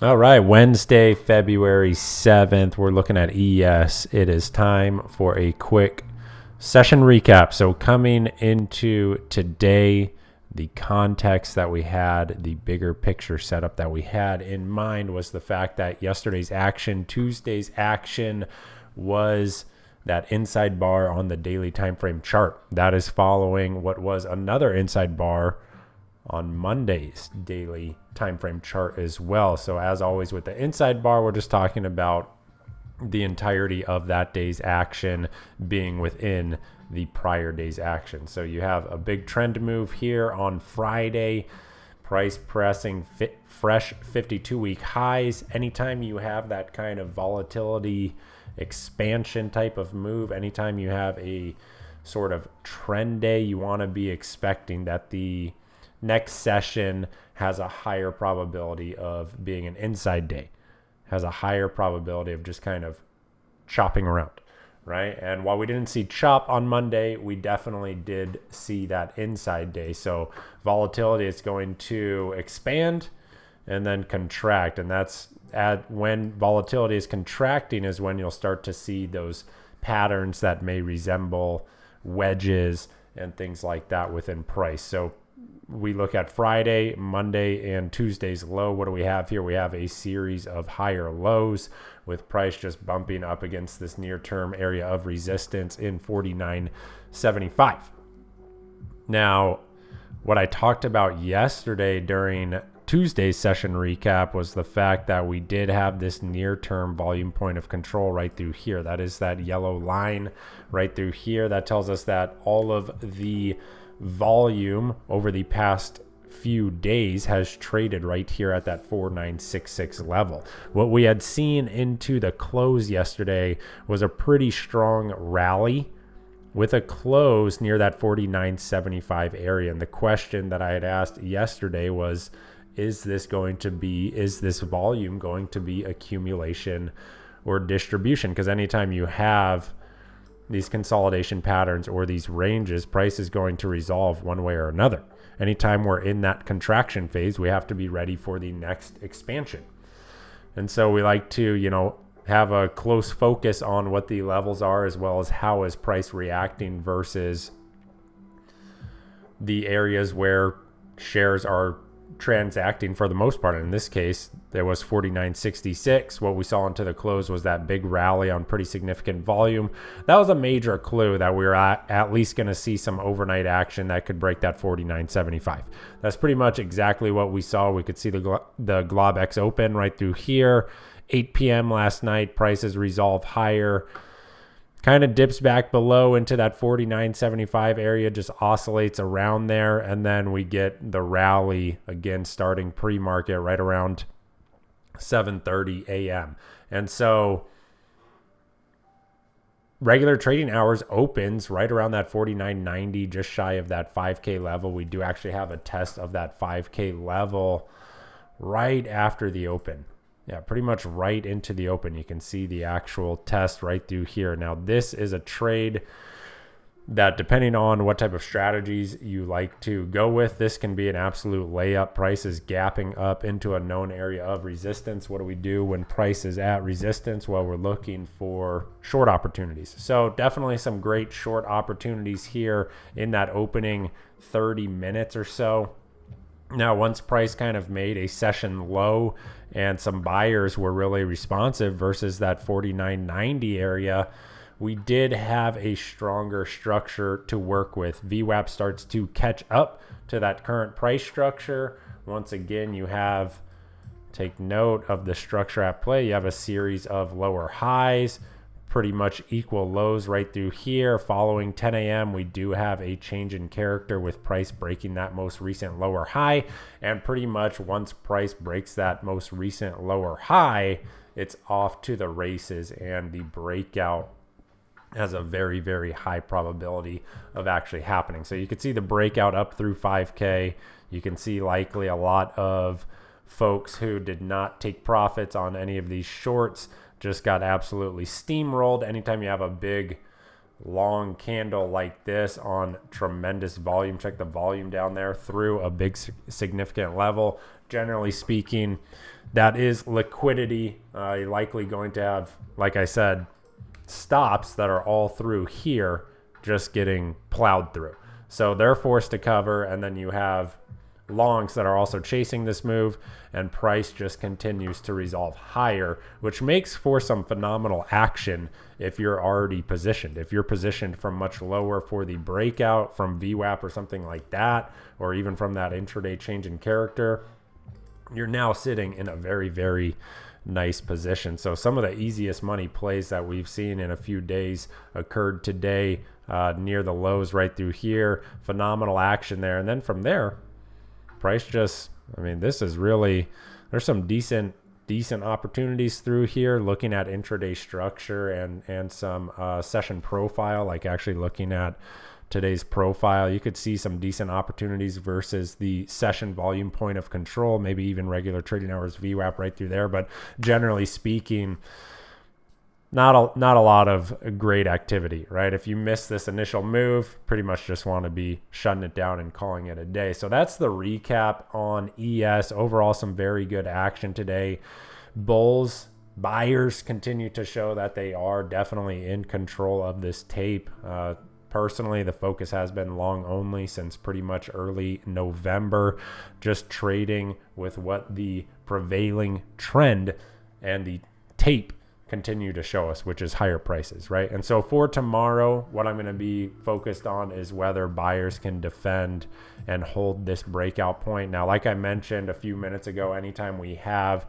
All right, Wednesday, February 7th, we're looking at ES. It is time for a quick session recap. So coming into today, the context that we had, the bigger picture setup that we had in mind was the fact that yesterday's action, Tuesday's action, was that inside bar on the daily time frame chart. That is following what was another inside bar on Monday's daily time frame chart as well. So as always with the inside bar, we're just talking about the entirety of that day's action being within the prior day's action. So you have a big trend move here on Friday, price pressing fresh 52-week highs. Anytime you have that kind of volatility expansion type of move, anytime you have a sort of trend day, you want to be expecting that the next session has a higher probability of being an inside day, has a higher probability of just kind of chopping around, right? And while we didn't see chop on Monday, we definitely did see that inside day. So volatility is going to expand and then contract. And that's when volatility is contracting is when you'll start to see those patterns that may resemble wedges and things like that within price. So we look at Friday, Monday, and Tuesday's low. What do we have here? We have a series of higher lows with price just bumping up against this near-term area of resistance in 49.75. Now, what I talked about yesterday during Tuesday's session recap was the fact that we did have this near-term volume point of control right through here. That is that yellow line right through here. That tells us that all of the volume over the past few days has traded right here at that 4966 level. What we had seen into the close yesterday was a pretty strong rally with a close near that 4975 area. And the question that I had asked yesterday was, is this volume going to be accumulation or distribution? Because anytime you have these consolidation patterns or these ranges, price is going to resolve one way or another. Anytime we're in that contraction phase, we have to be ready for the next expansion. And so we like to, have a close focus on what the levels are, as well as how is price reacting versus the areas where shares are transacting for the most part. In this case, there was 49.66. What we saw into the close was that big rally on pretty significant volume. That was a major clue that we were at least going to see some overnight action that could break that 49.75. That's pretty much exactly what we saw. We could see the Globex open right through here. 8 p.m. last night, prices resolve higher. Kind of dips back below into that 49.75 area, just oscillates around there. And then we get the rally again starting pre-market right around 7:30 a.m. And so regular trading hours opens right around that 49.90, just shy of that 5K level. We do actually have a test of that 5K level right after the open. Yeah, pretty much right into the open. You can see the actual test right through here. Now, this is a trade that, depending on what type of strategies you like to go with, this can be an absolute layup. Price is gapping up into a known area of resistance. What do we do when price is at resistance? Well, we're looking for short opportunities. So definitely some great short opportunities here in that opening 30 minutes or so. Now, once price kind of made a session low and some buyers were really responsive versus that 49.90 area, we did have a stronger structure to work with. VWAP starts to catch up to that current price structure. Once again, take note of the structure at play. You have a series of lower highs, pretty much equal lows right through here. Following 10 a.m., we do have a change in character with price breaking that most recent lower high. And pretty much once price breaks that most recent lower high, it's off to the races, and the breakout has a very, very high probability of actually happening. So you can see the breakout up through 5K. You can see likely a lot of folks who did not take profits on any of these shorts just got absolutely steamrolled. Anytime you have a big long candle like this on tremendous volume. Check the volume down there through a big significant level. Generally speaking, that is liquidity. You're likely going to have, like I said, stops that are all through here just getting plowed through. So they're forced to cover, and then you have longs that are also chasing this move, and price just continues to resolve higher, which makes for some phenomenal action if you're already positioned. If you're positioned from much lower for the breakout from VWAP or something like that, or even from that intraday change in character, you're now sitting in a very, very nice position. So some of the easiest money plays that we've seen in a few days occurred today near the lows right through here. Phenomenal action there. And then from there, price just, I mean, this is really, there's some decent opportunities through here, looking at intraday structure and some session profile, like actually looking at today's profile. You could see some decent opportunities versus the session volume point of control, maybe even regular trading hours VWAP right through there. But generally speaking, not a lot of great activity, right? If you miss this initial move, pretty much just want to be shutting it down and calling it a day. So that's the recap on ES. Overall, some very good action today. Buyers continue to show that they are definitely in control of this tape. Personally, the focus has been long only since pretty much early November, just trading with what the prevailing trend and the tape continue to show us, which is higher prices, right? And so for tomorrow, what I'm going to be focused on is whether buyers can defend and hold this breakout point. Now, like I mentioned a few minutes ago, anytime we have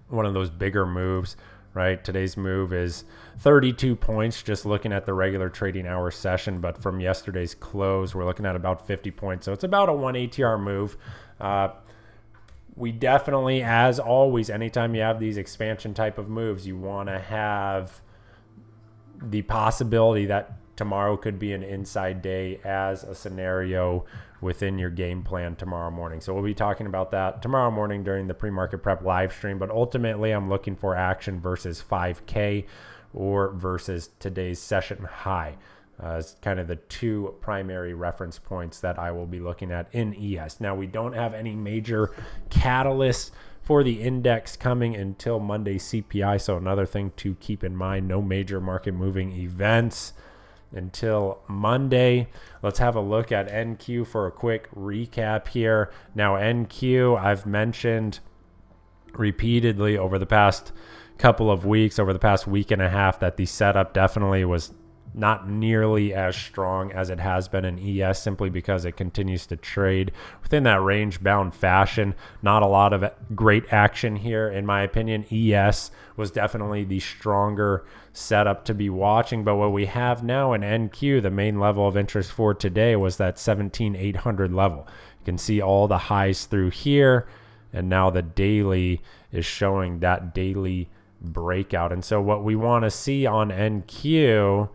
one of those bigger moves, right? Today's move is 32 points, just looking at the regular trading hour session, but from yesterday's close, we're looking at about 50 points. So it's about a 1 ATR move. We definitely, as always, anytime you have these expansion type of moves, you want to have the possibility that tomorrow could be an inside day as a scenario within your game plan tomorrow morning. So we'll be talking about that tomorrow morning during the pre-market prep live stream. But ultimately, I'm looking for action versus 5K or versus today's session high. It's kind of the two primary reference points that I will be looking at in ES. Now, we don't have any major catalysts for the index coming until Monday CPI. So another thing to keep in mind, no major market moving events until Monday. Let's have a look at NQ for a quick recap here. Now, NQ, I've mentioned repeatedly over the past couple of weeks, over the past week and a half, that the setup definitely was not nearly as strong as it has been in ES, simply because it continues to trade within that range bound fashion. Not a lot of great action here, in my opinion. ES was definitely the stronger setup to be watching, but what we have now in NQ, the main level of interest for today was that 17,800 level. You can see all the highs through here, and now the daily is showing that daily breakout. And so what we want to see on NQ,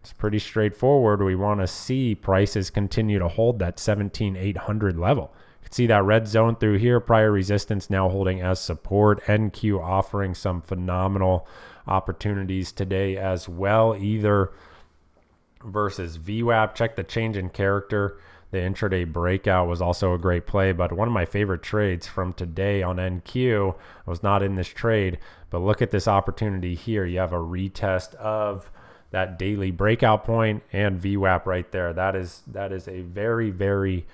it's pretty straightforward. We want to see prices continue to hold that 17,800 level. You can see that red zone through here, prior resistance now holding as support. NQ offering some phenomenal opportunities today as well, either versus VWAP. Check the change in character. The intraday breakout was also a great play, but one of my favorite trades from today on NQ, I was not in this trade, but look at this opportunity here. You have a retest of that daily breakout point and VWAP right there. That is a very, very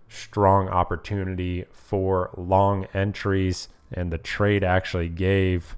strong opportunity for long entries, and the trade actually gave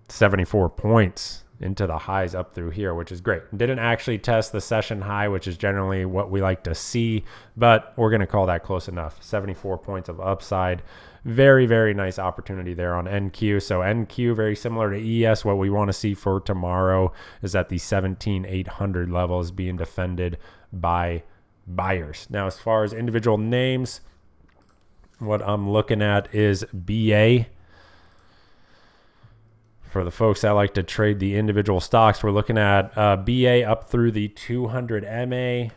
74 points into the highs up through here, which is great. Didn't actually test the session high, which is generally what we like to see, but we're going to call that close enough. 74 points of upside. Very, very nice opportunity there on NQ. So NQ, very similar to ES. What we want to see for tomorrow is that the 17,800 level is being defended by buyers. Now, as far as individual names, what I'm looking at is BA. For the folks that like to trade the individual stocks, we're looking at BA up through the 200 MA.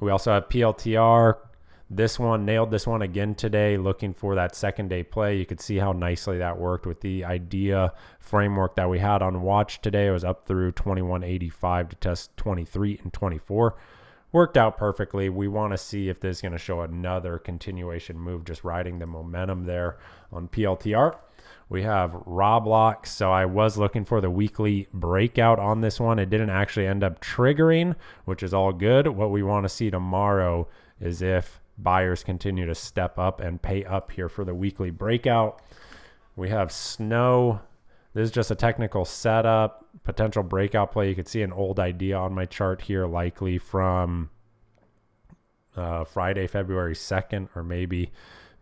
We also have PLTR, This one, nailed this one again today, looking for that second day play. You could see how nicely that worked with the idea framework that we had on watch today. It was up through 2185 to test 23 and 24. Worked out perfectly. We want to see if this is going to show another continuation move, just riding the momentum there on PLTR. We have RBLX. So I was looking for the weekly breakout on this one. It didn't actually end up triggering, which is all good. What we want to see tomorrow is if buyers continue to step up and pay up here for the weekly breakout. We have SNOW. This is just a technical setup, potential breakout play. You could see an old idea on my chart here, likely from Friday, February 2nd, or maybe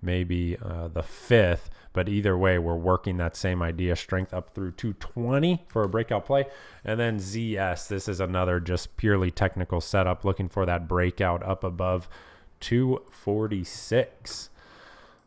the 5th. But either way, we're working that same idea, strength up through 220 for a breakout play. And then ZS, this is another just purely technical setup, looking for that breakout up above 246.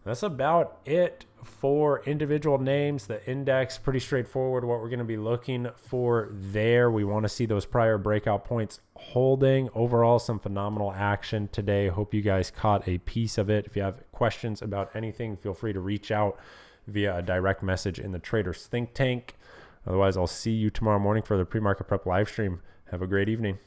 That's about it for individual names. The index, pretty straightforward what we're going to be looking for there. We want to see those prior breakout points holding. Overall, some phenomenal action today. Hope you guys caught a piece of it. If you have questions about anything, feel free to reach out via a direct message in the Traders Think Tank. Otherwise, I'll see you tomorrow morning for the pre-market prep live stream. Have a great evening.